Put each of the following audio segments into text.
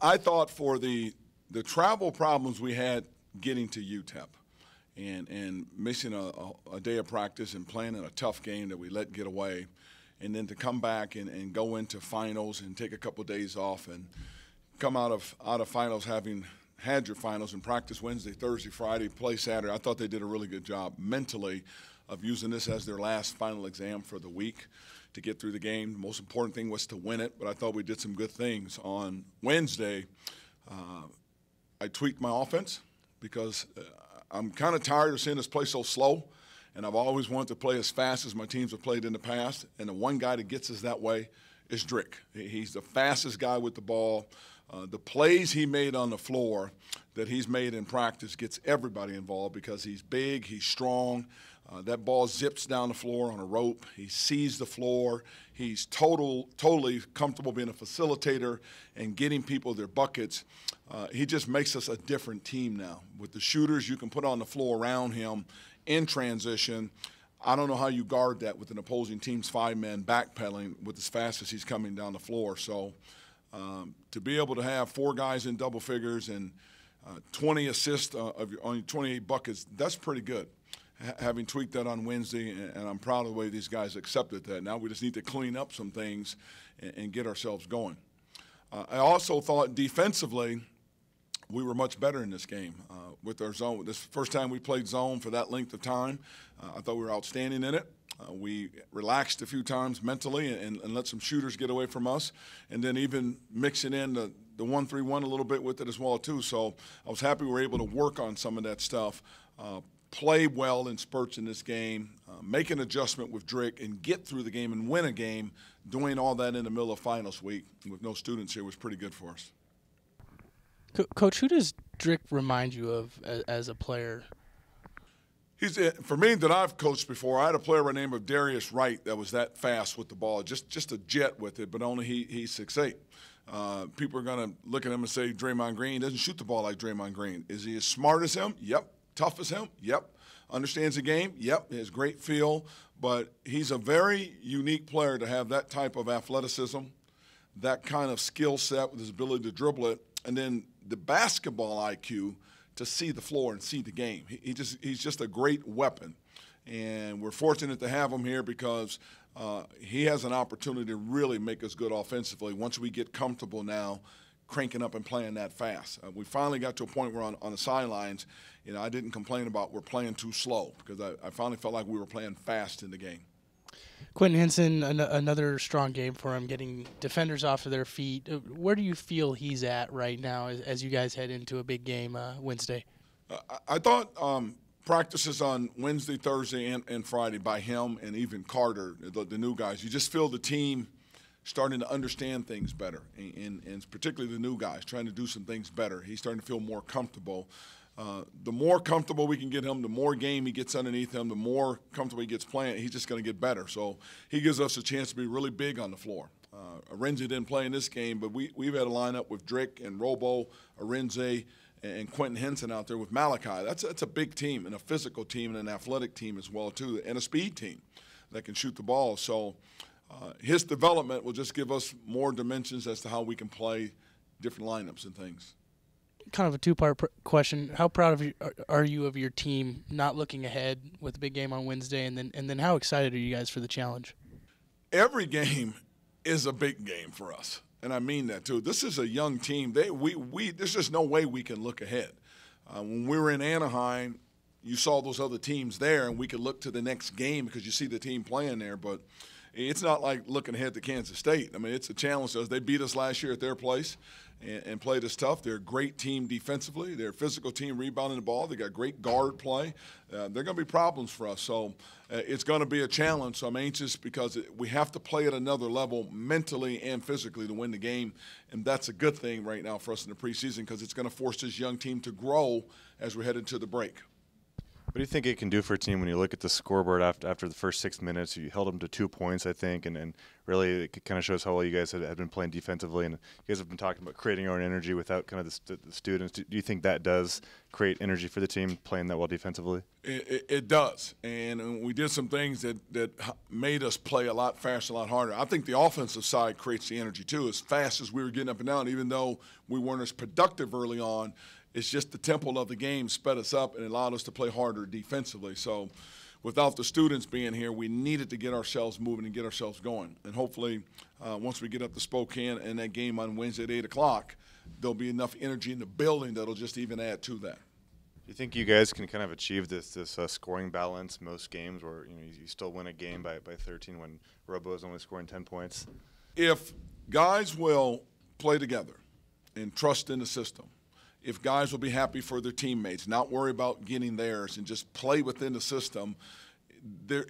I thought for the travel problems we had getting to UTEP and missing a day of practice and playing in a tough game that we let get away, and then to come back and go into finals and take a couple of days off and come out of finals having had your finals and practice Wednesday, Thursday, Friday, play Saturday. I thought they did a really good job mentally of using this as their last final exam for the week to get through the game. The most important thing was to win it, but I thought we did some good things. On Wednesday, I tweaked my offense because I'm kind of tired of seeing us play so slow, and I've always wanted to play as fast as my teams have played in the past, and the one guy that gets us that way is Drick. He's the fastest guy with the ball. The plays he made on the floor that he's made in practice gets everybody involved because he's big, he's strong. That ball zips down the floor on a rope. He sees the floor. He's totally comfortable being a facilitator and getting people their buckets. He just makes us a different team now. With the shooters you can put on the floor around him in transition, I don't know how you guard that with an opposing team's five-man backpedaling with as fast as he's coming down the floor. So to be able to have four guys in double figures and 20 assists on 28 buckets, that's pretty good. Having tweaked that on Wednesday, and I'm proud of the way these guys accepted that. Now we just need to clean up some things and get ourselves going. I also thought defensively we were much better in this game with our zone. This first time we played zone for that length of time. I thought we were outstanding in it. We relaxed a few times mentally and let some shooters get away from us, and then even mixing in the 1-3-1 a little bit with it as well too. So I was happy we were able to work on some of that stuff, play well in spurts in this game, make an adjustment with Drick, and get through the game and win a game. Doing all that in the middle of finals week with no students here was pretty good for us. Coach, who does Drick remind you of as a player? For me, that I've coached before, I had a player by the name of Darius Wright that was that fast with the ball, just a jet with it, but only he's 6'8". People are going to look at him and say Draymond Green doesn't shoot the ball like Draymond Green. Is he as smart as him? Yep. Tough as him? Yep. Understands the game? Yep. He has great feel, but he's a very unique player to have that type of athleticism, that kind of skill set with his ability to dribble it, and then the basketball IQ to see the floor and see the game. He's just a great weapon, and we're fortunate to have him here because he has an opportunity to really make us good offensively once we get comfortable now cranking up and playing that fast. We finally got to a point where on the sidelines, I didn't complain about we're playing too slow because I finally felt like we were playing fast in the game. Quentin Henson, another strong game for him, getting defenders off of their feet. Where do you feel he's at right now as you guys head into a big game Wednesday? I thought practices on Wednesday, Thursday, and Friday by him and even Carter, the new guys, you just feel the team starting to understand things better, and particularly the new guys, trying to do some things better. He's starting to feel more comfortable. The more comfortable we can get him, the more game he gets underneath him, the more comfortable he gets playing, he's just going to get better. So he gives us a chance to be really big on the floor. Arenzi didn't play in this game, but we've had a lineup with Drick and Robo, Arenzi, and Quentin Henson out there with Malachi. That's a big team and a physical team and an athletic team as well too, and a speed team that can shoot the ball. So his development will just give us more dimensions as to how we can play different lineups and things. Kind of a two-part question. How proud are you of your team not looking ahead with the big game on Wednesday, and then how excited are you guys for the challenge? Every game is a big game for us, and I mean that too. This is a young team. There's just no way we can look ahead. When we were in Anaheim, you saw those other teams there, and we could look to the next game because you see the team playing there, but it's not like looking ahead to Kansas State. I mean, it's a challenge to us. They beat us last year at their place and played us tough. They're a great team defensively. They're a physical team rebounding the ball. They got great guard play. They're going to be problems for us. So it's going to be a challenge. So I'm anxious because we have to play at another level mentally and physically to win the game, and that's a good thing right now for us in the preseason because it's going to force this young team to grow as we head into the break. What do you think it can do for a team when you look at the scoreboard after the first 6 minutes? You held them to 2 points, I think, and really it kind of shows how well you guys have been playing defensively, and you guys have been talking about creating your own energy without kind of the students. Do you think that does create energy for the team, playing that well defensively? It does, and we did some things that made us play a lot faster, a lot harder. I think the offensive side creates the energy too. As fast as we were getting up and down, even though we weren't as productive early on, it's just the tempo of the game sped us up and allowed us to play harder defensively. So without the students being here, we needed to get ourselves moving and get ourselves going. And hopefully, once we get up to Spokane and that game on Wednesday at 8 o'clock, there'll be enough energy in the building that'll just even add to that. Do you think you guys can kind of achieve this scoring balance most games, where you still win a game by 13 when Robo is only scoring 10 points? If guys will play together and trust in the system, if guys will be happy for their teammates, not worry about getting theirs, and just play within the system,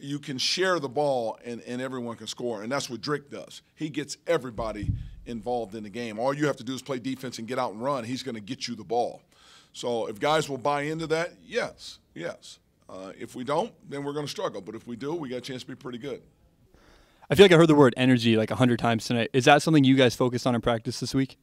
you can share the ball and everyone can score. And that's what Drick does. He gets everybody involved in the game. All you have to do is play defense and get out and run. He's going to get you the ball. So if guys will buy into that, yes. If we don't, then we're going to struggle. But if we do, we got a chance to be pretty good. I feel like I heard the word energy like 100 times tonight. Is that something you guys focused on in practice this week?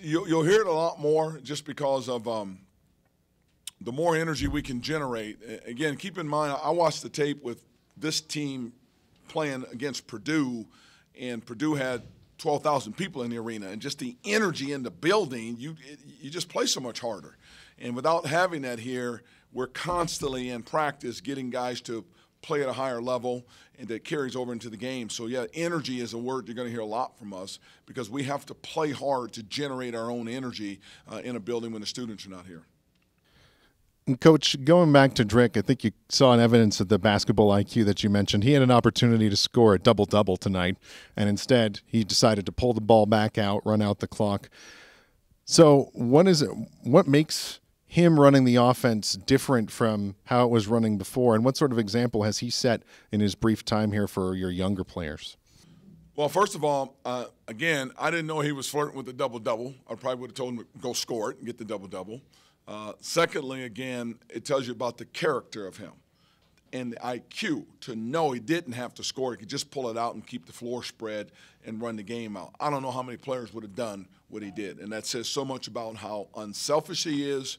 You'll hear it a lot more just because of the more energy we can generate. Again, keep in mind, I watched the tape with this team playing against Purdue, and Purdue had 12,000 people in the arena, and just the energy in the building, you just play so much harder. And without having that here, we're constantly in practice getting guys to play at a higher level, and that carries over into the game. So, yeah, energy is a word you're going to hear a lot from us, because we have to play hard to generate our own energy in a building when the students are not here. And Coach, going back to Drick, I think you saw an evidence of the basketball IQ that you mentioned. He had an opportunity to score a double-double tonight, and instead he decided to pull the ball back out, run out the clock. So what makes him running the offense different from how it was running before, and what sort of example has he set in his brief time here for your younger players? Well, first of all, again, I didn't know he was flirting with the double-double. I probably would have told him to go score it and get the double-double. Secondly, again, it tells you about the character of him and the IQ to know he didn't have to score. He could just pull it out and keep the floor spread and run the game out. I don't know how many players would have done what he did, and that says so much about how unselfish he is,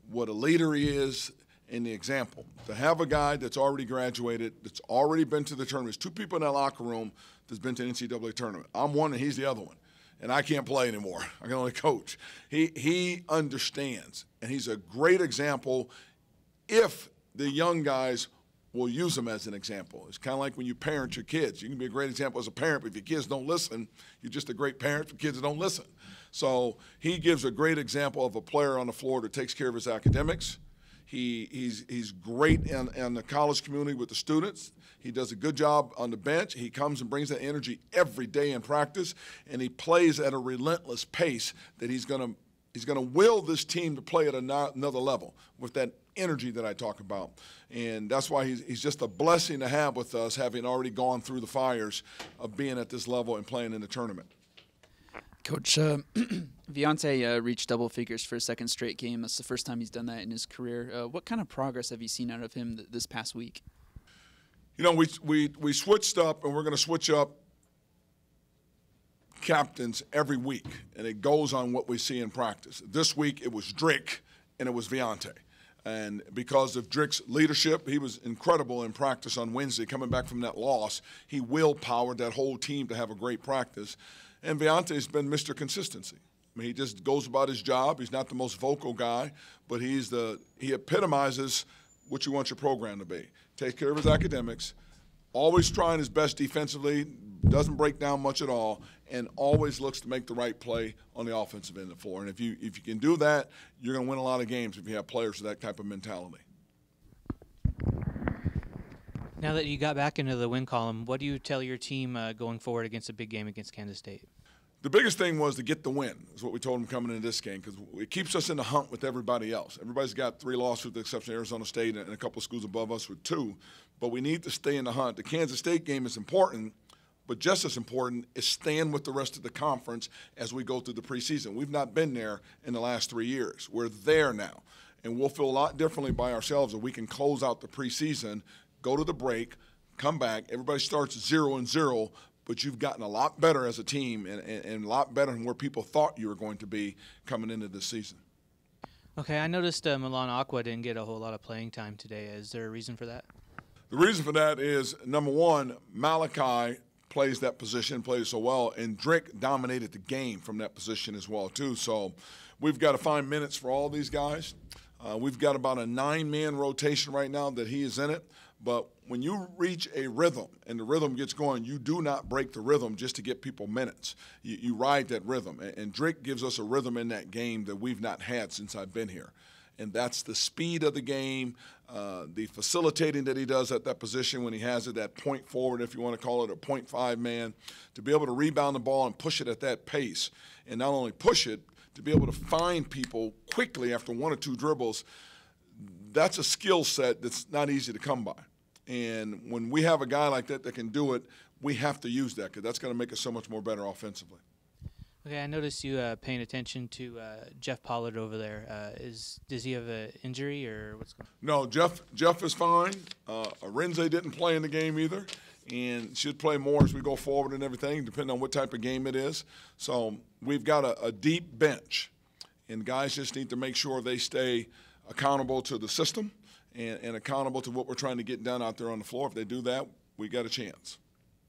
what a leader he is, and the example. To have a guy that's already graduated, that's already been to the tournament. There's two people in that locker room that's been to the NCAA tournament. I'm one and he's the other one. And I can't play anymore. I can only coach. He understands, and he's a great example if the young guys will use him as an example. It's kind of like when you parent your kids. You can be a great example as a parent, but if your kids don't listen, you're just a great parent for kids that don't listen. So he gives a great example of a player on the floor that takes care of his academics. He's great in the college community with the students. He does a good job on the bench. He comes and brings that energy every day in practice, and he plays at a relentless pace that he's going to will this team to play at another level with that energy that I talk about. And that's why he's just a blessing to have with us, having already gone through the fires of being at this level and playing in the tournament. Coach, Viante reached double figures for a second straight game. That's the first time he's done that in his career. What kind of progress have you seen out of him this past week? You know, we switched up, and we're going to switch up captains every week, and it goes on what we see in practice. This week it was Drick, and it was Viante. And because of Drick's leadership, he was incredible in practice on Wednesday. Coming back from that loss, he willpowered that whole team to have a great practice. And Viante's been Mr. Consistency. I mean, he just goes about his job. He's not the most vocal guy, but he epitomizes what you want your program to be. Takes care of his academics, always trying his best defensively, doesn't break down much at all, and always looks to make the right play on the offensive end of the floor. And if you can do that, you're going to win a lot of games if you have players with that type of mentality. Now that you got back into the win column, what do you tell your team going forward against a big game against Kansas State? The biggest thing was to get the win, is what we told them coming into this game, because it keeps us in the hunt with everybody else. Everybody's got 3 losses with the exception of Arizona State and a couple of schools above us with 2, but we need to stay in the hunt. The Kansas State game is important, but just as important is staying with the rest of the conference as we go through the preseason. We've not been there in the last 3 years. We're there now, and we'll feel a lot differently by ourselves if we can close out the preseason, go to the break, come back. Everybody starts 0-0, but you've gotten a lot better as a team and a lot better than where people thought you were going to be coming into this season. Okay, I noticed Milan Aqua didn't get a whole lot of playing time today. Is there a reason for that? The reason for that is, number one, Malachi plays that position, plays so well, and Drake dominated the game from that position as well, too. So we've got to find minutes for all these guys. We've got about a 9-man rotation right now that he is in it. But when you reach a rhythm and the rhythm gets going, you do not break the rhythm just to get people minutes. You ride that rhythm. And Drake gives us a rhythm in that game that we've not had since I've been here. And that's the speed of the game, the facilitating that he does at that position when he has it, that point forward, if you want to call it, a 0.5 man, to be able to rebound the ball and push it at that pace. And not only push it, to be able to find people quickly after 1 or 2 dribbles, that's a skill set that's not easy to come by. And when we have a guy like that that can do it, we have to use that because that's going to make us so much more better offensively. Okay, I noticed you paying attention to Jeff Pollard over there. Does he have an injury or what's going on? No, Jeff is fine. Arinze didn't play in the game either, and should play more as we go forward and everything, depending on what type of game it is. So we've got a deep bench, and guys just need to make sure they stay accountable to the system and accountable to what we're trying to get done out there on the floor. If they do that, we got a chance.